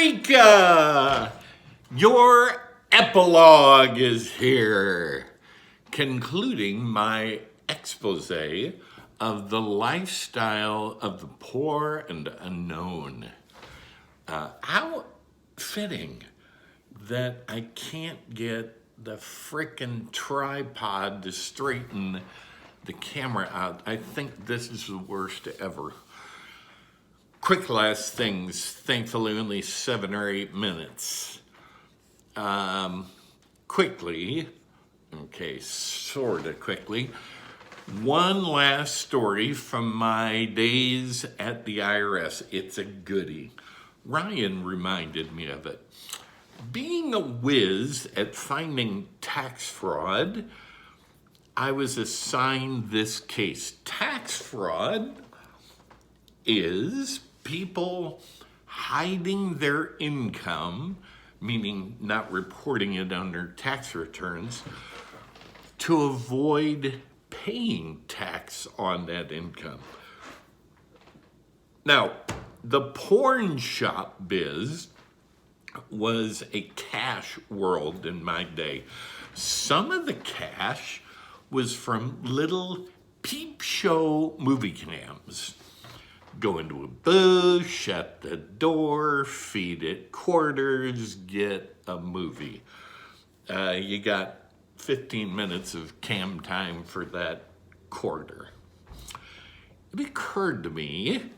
Eureka! Your epilogue is here, concluding my expose of the lifestyle of the poor and unknown. How fitting that I can't get the frickin' tripod to straighten the camera out. I think this is the worst ever. Quick last things, thankfully only 7 or 8 minutes. Quickly, okay, sort of quickly, one last story from my days at the IRS. It's a goodie. Ryan reminded me of it. Being a whiz at finding tax fraud, I was assigned this case. Tax fraud is people hiding their income, meaning not reporting it on their tax returns, to avoid paying tax on that income. Now, the porn shop biz was a cash world in my day. Some of the cash was from little peep show movie cams. Go into a booth, shut the door, feed it quarters, get a movie. You got 15 minutes of cam time for that quarter. It occurred to me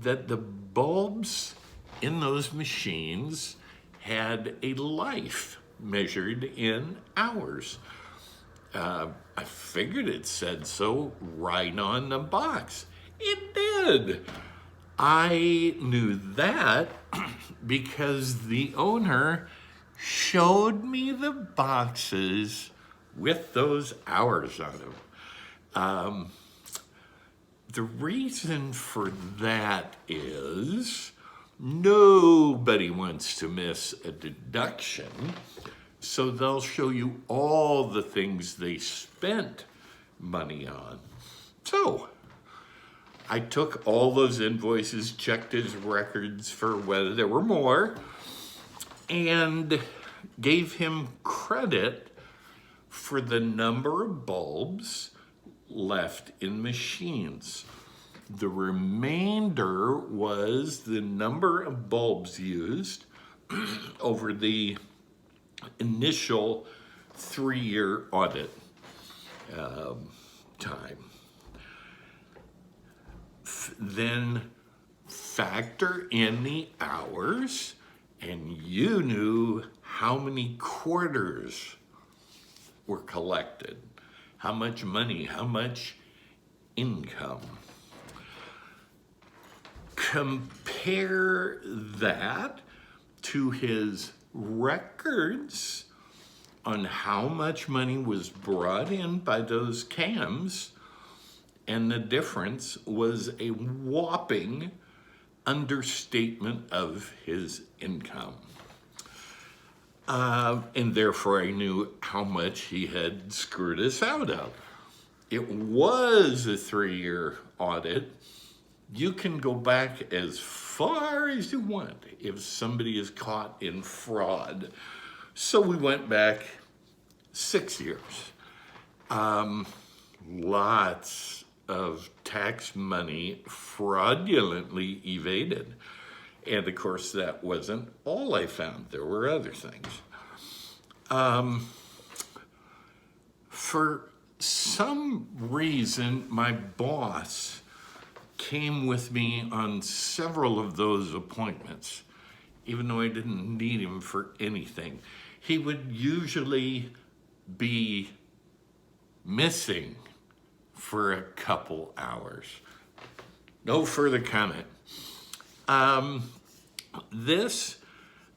that the bulbs in those machines had a life measured in hours. I figured it said so right on the box. It did. I knew that because the owner showed me the boxes with those hours on them. The reason for that is nobody wants to miss a deduction, so they'll show you all the things they spent money on. So I took all those invoices, checked his records for whether there were more, and gave him credit for the number of bulbs left in machines. The remainder was the number of bulbs used over the initial 3-year audit time. Then factor in the hours, and you knew how many quarters were collected, how much money, how much income. Compare that to his records on how much money was brought in by those cams, and the difference was a whopping understatement of his income. And therefore I knew how much he had screwed us out of. It was a 3-year audit. You can go back as far as you want if somebody is caught in fraud. So we went back 6 years. Lots of tax money fraudulently evaded. And of course, that wasn't all I found. There were other things. For some reason, my boss came with me on several of those appointments, even though I didn't need him for anything. He would usually be missing for a couple hours. No further comment. This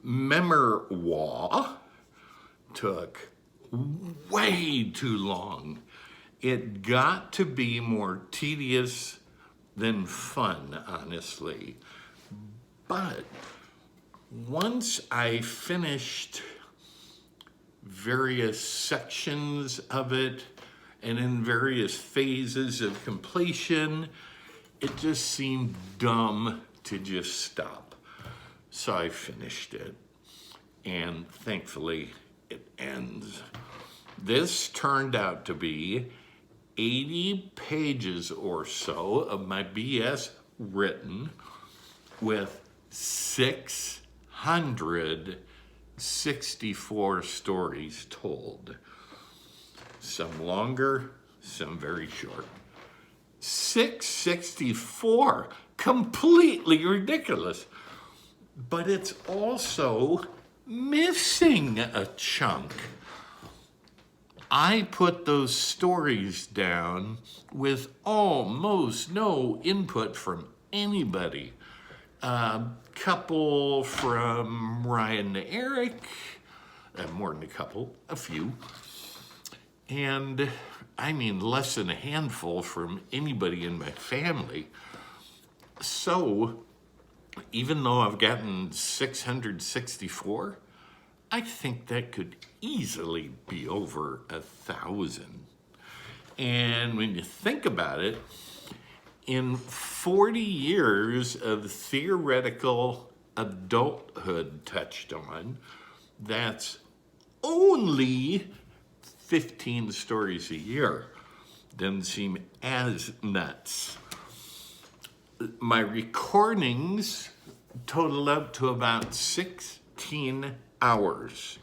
memoir took way too long. It got to be more tedious than fun, honestly. But once I finished various sections of it and in various phases of completion, it just seemed dumb to just stop. So I finished it, and thankfully it ends. This turned out to be 80 pages or so of my BS written with 664 stories told. Some longer, some very short. 664, completely ridiculous. But it's also missing a chunk. I put those stories down with almost no input from anybody. A couple from Ryan and Eric, more than a couple, a few. And I mean less than a handful from anybody in my family. So even though I've gotten 664, I think that could easily be over 1,000. And when you think about it, in 40 years of theoretical adulthood touched on, that's only 15 stories a year. Doesn't seem as nuts. My recordings total up to about 16 hours.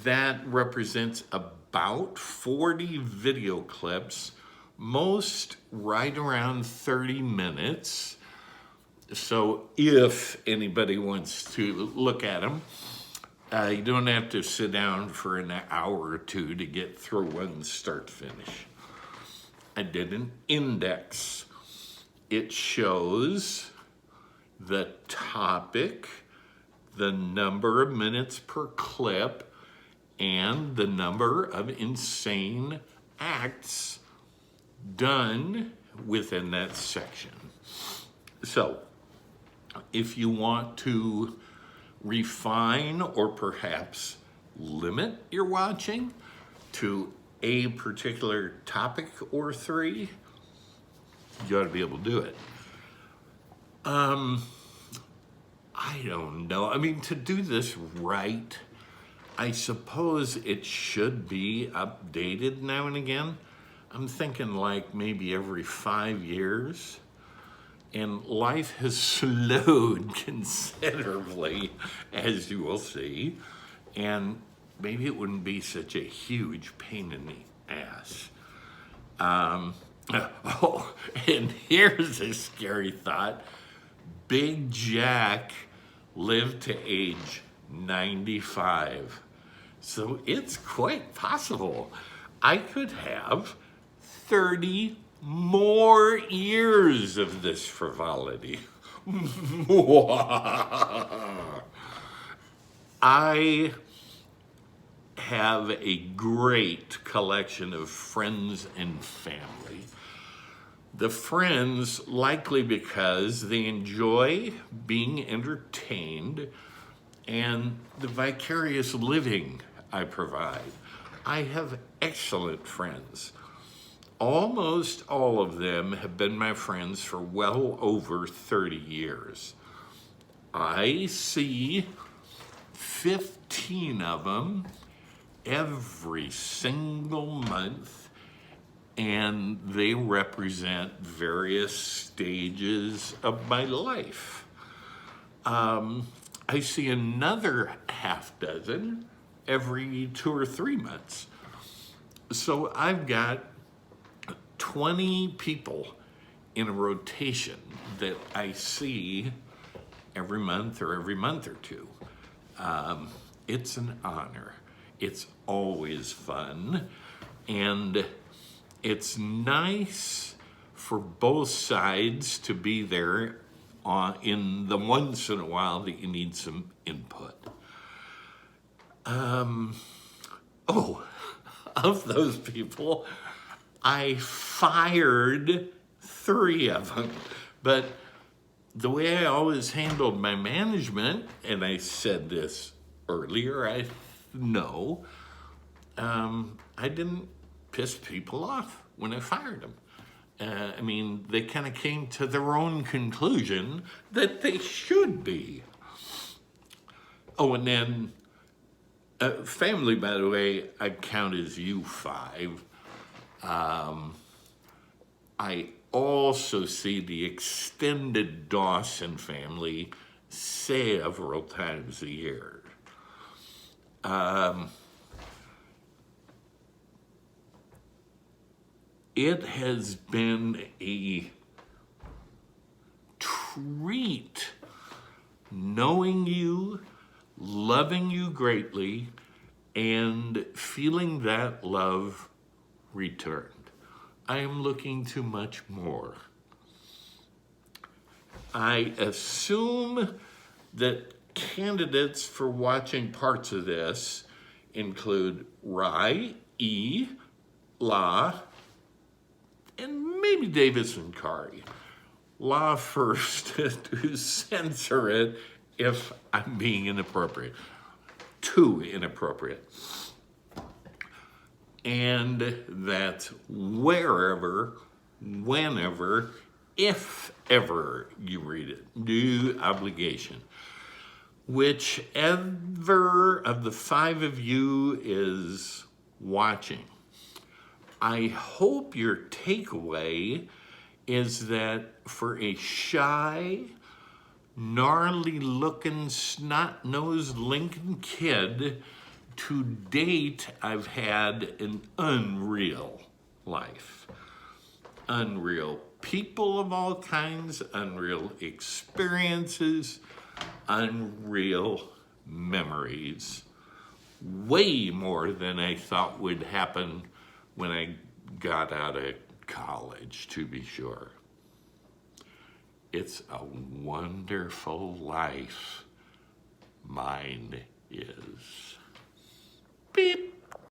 That represents about 40 video clips, most right around 30 minutes. So if anybody wants to look at them, you don't have to sit down for an hour or two to get through one start to finish. I did an index. It shows the topic, the number of minutes per clip, and the number of insane acts done within that section. So, if you want to refine or perhaps limit your watching to a particular topic or three, you ought to be able to do it. I don't know. I mean, to do this right, I suppose it should be updated now and again. I'm thinking like maybe every 5 years. And life has slowed considerably, as you will see. And maybe it wouldn't be such a huge pain in the ass. Oh, and here's a scary thought. Big Jack lived to age 95. So it's quite possible I could have 30 more years of this frivolity. I have a great collection of friends and family. The friends, likely because they enjoy being entertained and the vicarious living I provide. I have excellent friends. Almost all of them have been my friends for well over 30 years. I see 15 of them every single month, and they represent various stages of my life. I see another half dozen every 2 or 3 months. So I've got 20 people in a rotation that I see every month or every month or two. It's an honor. It's always fun. And it's nice for both sides to be there in the once in a while that you need some input. Of those people, I fired 3 of them. But the way I always handled my management, and I said this earlier, I didn't piss people off when I fired them. I mean, they kind of came to their own conclusion that they should be. Oh, and then family, by the way, I'd count as you five. I also see the extended Dawson family several times a year. It has been a treat knowing you, loving you greatly, and feeling that love returned. I am looking to much more. I assume that candidates for watching parts of this include Rai, E, La, and maybe Davis and Kari. La first to censor it if I'm being inappropriate. Too inappropriate. And that wherever, whenever, if ever you read it, new obligation. Whichever of the five of you is watching, I hope your takeaway is that for a shy, gnarly-looking, snot-nosed Lincoln kid, to date, I've had an unreal life. Unreal people of all kinds, unreal experiences, unreal memories. Way more than I thought would happen when I got out of college, to be sure. It's a wonderful life. Mine is.